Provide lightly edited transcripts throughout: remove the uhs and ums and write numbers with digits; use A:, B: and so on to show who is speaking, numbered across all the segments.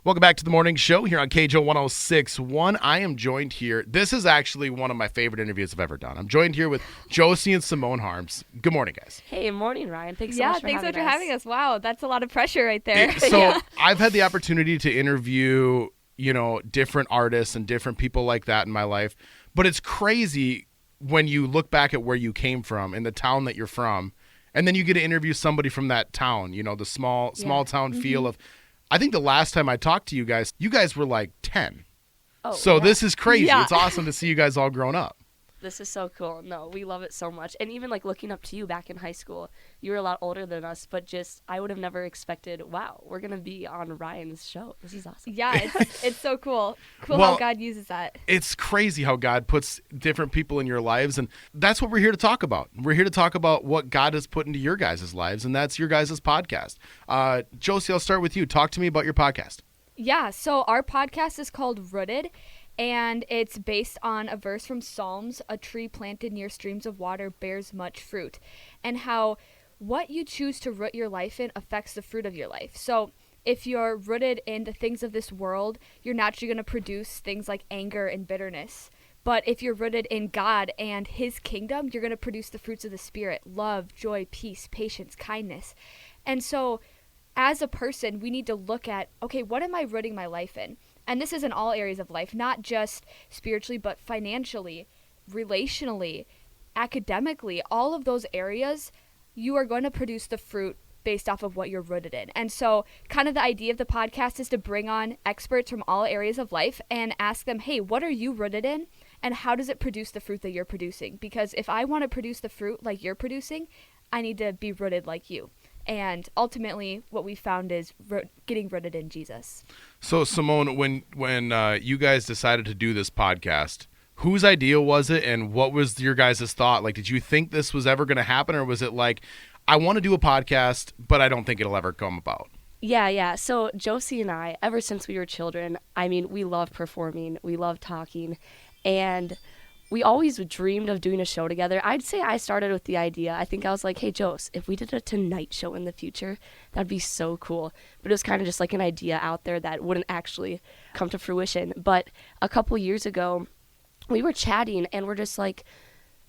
A: Welcome back to the morning show here on KJOE 106.1. I am joined here. This is actually one of my favorite interviews I've ever done. I'm joined here with Josie and Symone Harms. Good morning, guys.
B: Hey, morning, Ryan. Thanks so much for having us.
C: Yeah, thanks so much for having us. Wow, that's a lot of pressure right there.
A: I've had the opportunity to interview, different artists and different people like that in my life. But it's crazy when you look back at where you came from and the town that you're from, and then you get to interview somebody from that town, the small town feel of. I think the last time I talked to you guys were like 10.
B: Oh,
A: so
B: yeah.
A: This is crazy.
C: Yeah.
A: It's awesome to see you guys all grown up.
B: This is so cool. No, we love it so much. And even looking up to you back in high school, you were a lot older than us, but I would have never expected, wow, we're going to be on Ryan's show. This is awesome.
C: Yeah, it's so cool.
A: Well,
C: how God uses that.
A: It's crazy how God puts different people in your lives, and that's what we're here to talk about. We're here to talk about what God has put into your guys' lives, and that's your guys' podcast. Josie, I'll start with you. Talk to me about your podcast.
C: Yeah, so our podcast is called Rooted, and it's based on a verse from Psalms: a tree planted near streams of water bears much fruit, and how what you choose to root your life in affects the fruit of your life. So if you're rooted in the things of this world, you're naturally going to produce things like anger and bitterness. But if you're rooted in God and his kingdom, you're going to produce the fruits of the Spirit: love, joy, peace, patience, kindness. And so as a person, we need to look at, okay, what am I rooting my life in? And this is in all areas of life, not just spiritually, but financially, relationally, academically, all of those areas, you are going to produce the fruit based off of what you're rooted in. And so kind of the idea of the podcast is to bring on experts from all areas of life and ask them, hey, what are you rooted in? And how does it produce the fruit that you're producing? Because if I want to produce the fruit like you're producing, I need to be rooted like you. And ultimately, what we found is getting rooted in Jesus.
A: So, Symone, when you guys decided to do this podcast, whose idea was it, and what was your guys' thought? Like, did you think this was ever going to happen, or was it like, I want to do a podcast, but I don't think it'll ever come about?
B: Yeah. So Josie and I, ever since we were children, we love performing, we love talking, and we always dreamed of doing a show together. I'd say I started with the idea. I think I was like, hey, Jose, if we did a Tonight Show in the future, that'd be so cool. But it was kind of just like an idea out there that wouldn't actually come to fruition. But a couple years ago, we were chatting, and we're just like,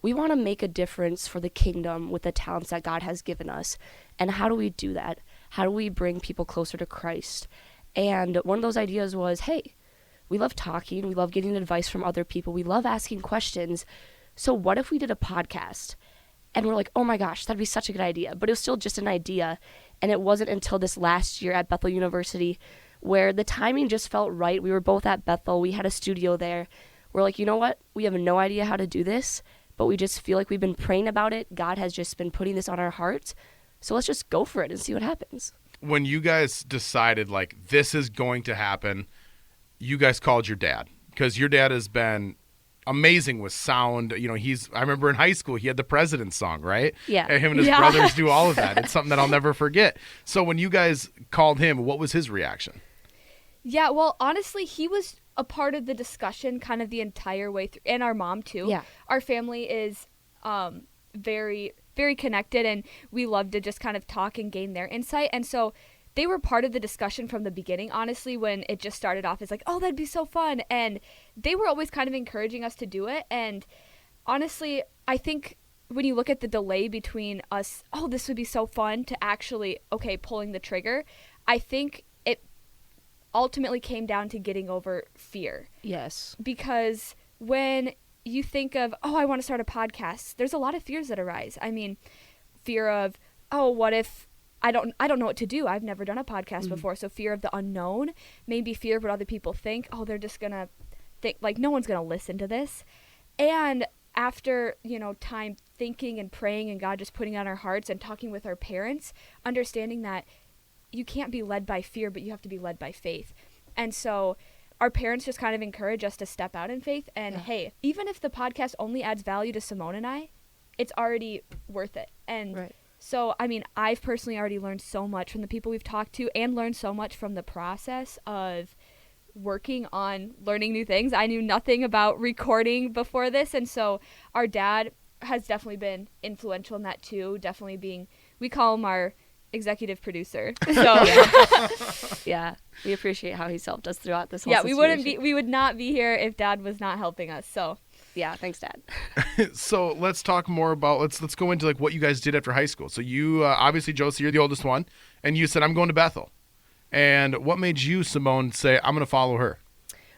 B: we want to make a difference for the kingdom with the talents that God has given us. And how do we do that? How do we bring people closer to Christ? And one of those ideas was, hey, we love talking. We love getting advice from other people. We love asking questions. So what if we did a podcast? And we're like, oh my gosh, that'd be such a good idea. But it was still just an idea. And it wasn't until this last year at Bethel University where the timing just felt right. We were both at Bethel. We had a studio there. We're like, you know what? We have no idea how to do this, but we just feel like we've been praying about it. God has just been putting this on our hearts. So let's just go for it and see what happens.
A: When you guys decided, like, this is going to happen, you guys called your dad, because your dad has been amazing with sound. I remember in high school, he had the President's song, right?
B: Yeah.
A: And him and his brothers do all of that. It's something that I'll never forget. So when you guys called him, what was his reaction?
C: Yeah, well, honestly, he was a part of the discussion kind of the entire way through, and our mom too.
B: Yeah.
C: Our family is very, very connected, and we love to just kind of talk and gain their insight. And so they were part of the discussion from the beginning, honestly, when it just started off as like, oh, that'd be so fun. And they were always kind of encouraging us to do it. And honestly, I think when you look at the delay between us, oh, this would be so fun, to actually, okay, pulling the trigger, I think it ultimately came down to getting over fear.
B: Yes.
C: Because when you think of, oh, I want to start a podcast, there's a lot of fears that arise. I mean, fear of, oh, what if I don't know what to do. I've never done a podcast before. So fear of the unknown, maybe fear of what other people think. Oh, they're just going to think, like, no one's going to listen to this. And after, time thinking and praying and God just putting on our hearts and talking with our parents, understanding that you can't be led by fear, but you have to be led by faith. And so our parents just kind of encourage us to step out in faith. And hey, even if the podcast only adds value to Symone and I, it's already worth it. And
B: right.
C: So, I've personally already learned so much from the people we've talked to, and learned so much from the process of working on learning new things. I knew nothing about recording before this, and so our dad has definitely been influential in that too, definitely being, we call him our executive producer. So
B: Yeah, we appreciate how he's helped us throughout this whole
C: yeah,
B: situation.
C: we would not be here if Dad was not helping us. So
B: Yeah, thanks, Dad.
A: So let's talk more about let's go into like what you guys did after high school. So you obviously, Josie, you're the oldest one, and you said I'm going to Bethel. And what made you, Symone, say I'm going to follow her?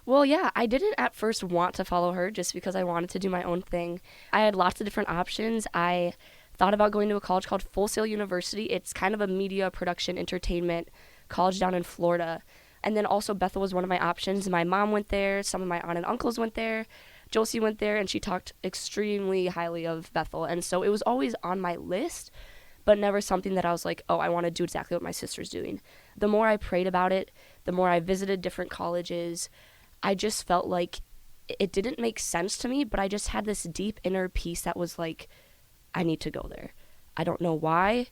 B: Well, yeah, I didn't at first want to follow her just because I wanted to do my own thing. I had lots of different options. I thought about going to a college called Full Sail University. It's kind of a media production entertainment college down in Florida. And then also Bethel was one of my options. My mom went there. Some of my aunt and uncles went there. Josie went there, and she talked extremely highly of Bethel. And so it was always on my list, but never something that I was like, oh, I want to do exactly what my sister's doing. The more I prayed about it, the more I visited different colleges, I just felt like it didn't make sense to me, but I just had this deep inner peace that was like, I need to go there. I don't know why,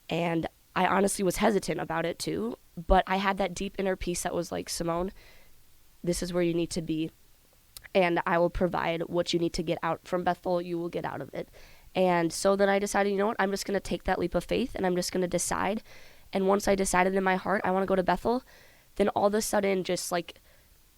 B: and I honestly was hesitant about it too, but I had that deep inner peace that was like, Symone, this is where you need to be, and I will provide what you need to get out from Bethel. You will get out of it. And so then I decided, you know what, I'm just going to take that leap of faith, and I'm just going to decide. And once I decided in my heart I want to go to Bethel, then all of a sudden just like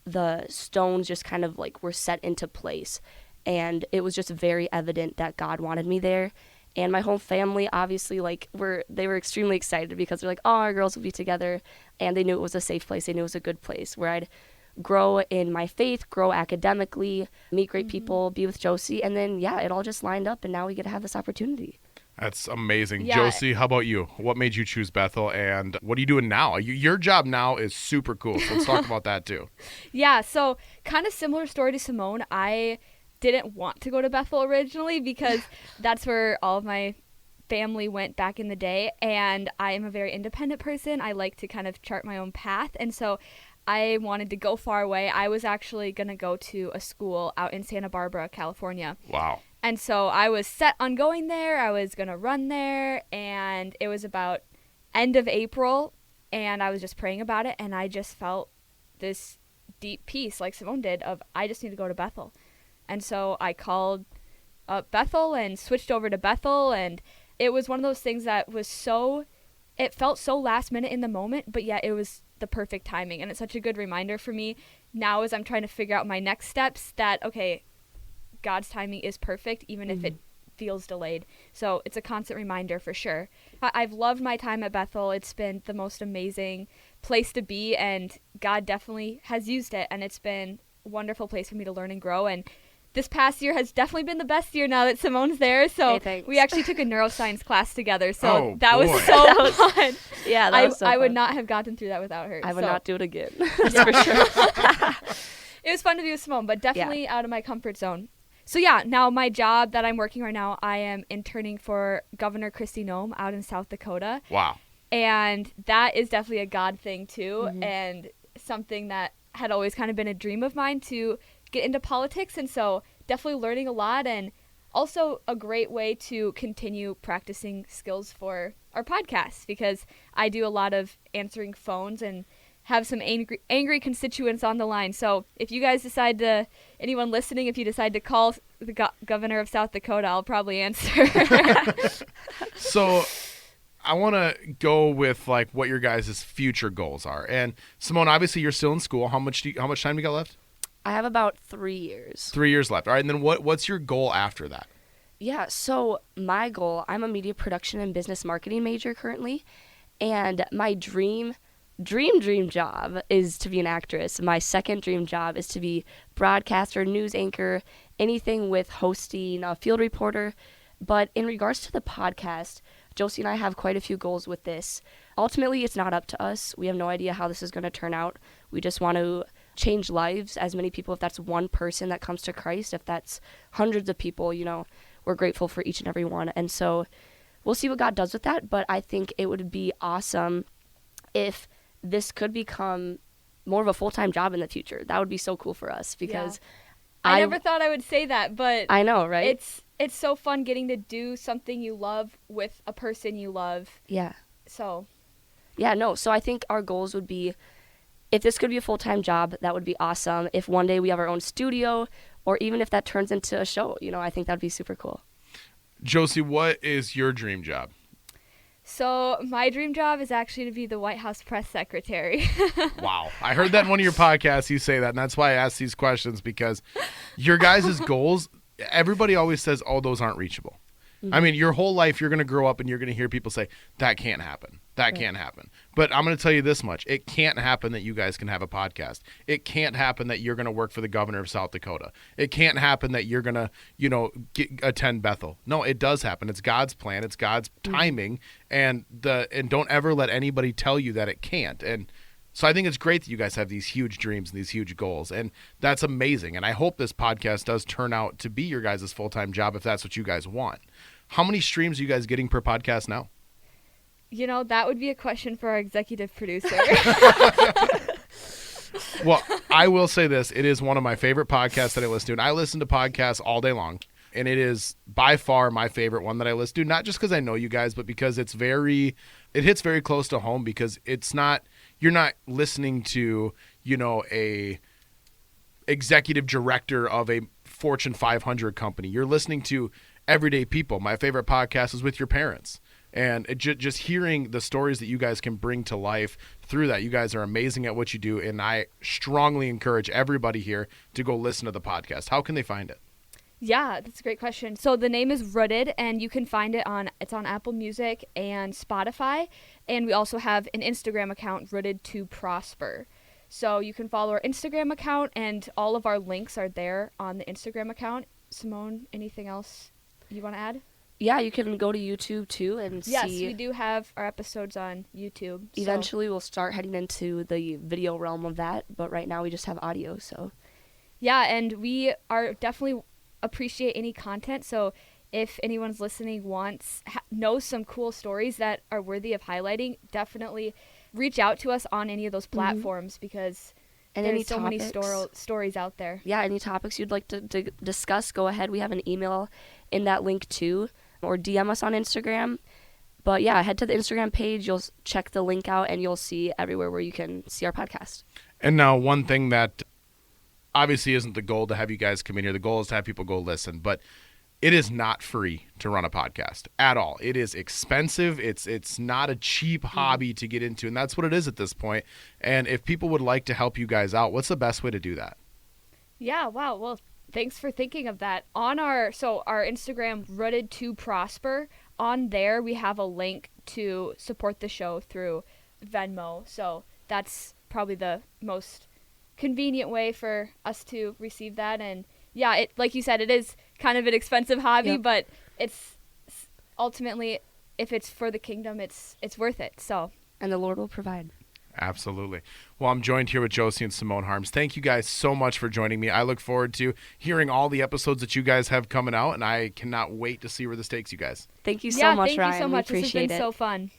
B: the stones just kind of like were set into place. And it was just very evident that God wanted me there. And my whole family obviously they were extremely excited because they're like, oh, our girls will be together. And they knew it was a safe place. They knew it was a good place where I'd grow in my faith, grow academically, meet great people, be with Josie. And then, yeah, it all just lined up. And now we get to have this opportunity.
A: That's amazing.
C: Yeah.
A: Josie, how about you? What made you choose Bethel, and what are you doing now? Your job now is super cool, so let's talk about that too.
C: yeah, so kind of similar story to Symone. I didn't want to go to Bethel originally because that's where all of my family went back in the day, and I am a very independent person. I like to kind of chart my own path, and so I wanted to go far away. I was actually going to go to a school out in Santa Barbara, California.
A: Wow.
C: And so I was set on going there. I was going to run there, and it was about end of April, and I was just praying about it, and I just felt this deep peace, like Symone did, of I just need to go to Bethel. And so I called up Bethel and switched over to Bethel, and it was one of those things that was it felt so last minute in the moment, but yet it was the perfect timing. And it's such a good reminder for me now as I'm trying to figure out my next steps that, okay, God's timing is perfect, even if it feels delayed. So it's a constant reminder for sure. I've loved my time at Bethel. It's been the most amazing place to be, and God definitely has used it, and it's been a wonderful place for me to learn and grow. And this past year has definitely been the best year now that Symone's there. So we actually took a neuroscience class together. So that was so fun.
B: Yeah, that was so fun.
C: I would not have gotten through that without her.
B: I would not do it again. That's for sure.
C: It was fun to be with Symone, but definitely out of my comfort zone. So yeah, now my job that I'm working right now, I am interning for Governor Kristi Noem out in South Dakota.
A: Wow.
C: And that is definitely a God thing too, and something that had always kind of been a dream of mine to get into politics. And so definitely learning a lot, and also a great way to continue practicing skills for our podcast, because I do a lot of answering phones and have some angry constituents on the line. So if you guys decide to, anyone listening, if you decide to call the governor of South Dakota, I'll probably answer.
A: So I want to go with like what your guys' future goals are. And Symone, obviously you're still in school. How much time do you got left?
B: I have about 3 years.
A: 3 years left. All right. And then what's your goal after that?
B: Yeah, so my goal, I'm a media production and business marketing major currently, and my dream job is to be an actress. My second dream job is to be broadcaster, news anchor, anything with hosting, a field reporter. But in regards to the podcast, Josie and I have quite a few goals with this. Ultimately, it's not up to us. We have no idea how this is going to turn out. We just want to change lives, as many people. If that's one person that comes to Christ, if that's hundreds of people, we're grateful for each and every one. And so we'll see what God does with that. But I think it would be awesome if this could become more of a full-time job in the future. That would be so cool for us, because
C: I never thought I would say that, but
B: I know, right?
C: It's so fun getting to do something you love with a person you love.
B: Yeah.
C: So.
B: Yeah, no. So I think our goals would be, if this could be a full-time job, that would be awesome. If one day we have our own studio, or even if that turns into a show, I think that would be super cool.
A: Josie, what is your dream job?
C: So my dream job is actually to be the White House press secretary.
A: Wow. I heard that in one of your podcasts you say that, and that's why I asked these questions, because your guys' goals, everybody always says, oh, those aren't reachable. I mean, your whole life you're going to grow up and you're going to hear people say, that can't happen. That can't happen. But I'm going to tell you this much. It can't happen that you guys can have a podcast. It can't happen that you're going to work for the governor of South Dakota. It can't happen that you're going to, attend Bethel. No, it does happen. It's God's plan. It's God's timing. And don't ever let anybody tell you that it can't. And so I think it's great that you guys have these huge dreams and these huge goals. And that's amazing. And I hope this podcast does turn out to be your guys' full-time job if that's what you guys want. How many streams are you guys getting per podcast now?
C: That would be a question for our executive producer.
A: Well, I will say this. It is one of my favorite podcasts that I listen to. And I listen to podcasts all day long. And it is by far my favorite one that I listen to. Not just because I know you guys, but because it hits very close to home, because you're not listening to, a executive director of a Fortune 500 company. You're listening to everyday people. My favorite podcast is with your parents. And just hearing the stories that you guys can bring to life through that. You guys are amazing at what you do, and I strongly encourage everybody here to go listen to the podcast. How can they find it?
C: Yeah, that's a great question. So the name is Rooted, and you can find it on Apple Music and Spotify. And we also have an Instagram account, Rooted to Prosper. So you can follow our Instagram account, and all of our links are there on the Instagram account. Symone, anything else you want to add?
B: Yeah, you can go to YouTube too and see.
C: Yes, we do have our episodes on YouTube.
B: Eventually, we'll start heading into the video realm of that, but right now we just have audio. So,
C: yeah, and we are definitely appreciate any content. So, if anyone's listening knows some cool stories that are worthy of highlighting, definitely reach out to us on any of those platforms because there's so many stories out there.
B: Yeah, any topics you'd like to discuss, go ahead. We have an email in that link too, or DM us on Instagram. But yeah, head to the Instagram page. You'll check the link out and you'll see everywhere where you can see our podcast.
A: And now one thing that obviously isn't the goal to have you guys come in here. The goal is to have people go listen, but it is not free to run a podcast at all. It is expensive. It's not a cheap hobby to get into, and that's what it is at this point. And if people would like to help you guys out, what's the best way to do that?
C: Yeah, wow. Well, thanks for thinking of that. On our Instagram, Rooted to Prosper, on there we have a link to support the show through Venmo. So that's probably the most convenient way for us to receive that. And yeah, it, like you said, it is kind of an expensive hobby, but it's ultimately, if it's for the kingdom, it's worth it. So,
B: and the Lord will provide.
A: Absolutely. Well, I'm joined here with Josie and Symone Harms. Thank you guys so much for joining me. I look forward to hearing all the episodes that you guys have coming out, and I cannot wait to see where this takes you guys.
B: Thank you so much, Ryan.
C: Thank you so much.
B: We appreciate
C: this has been so fun.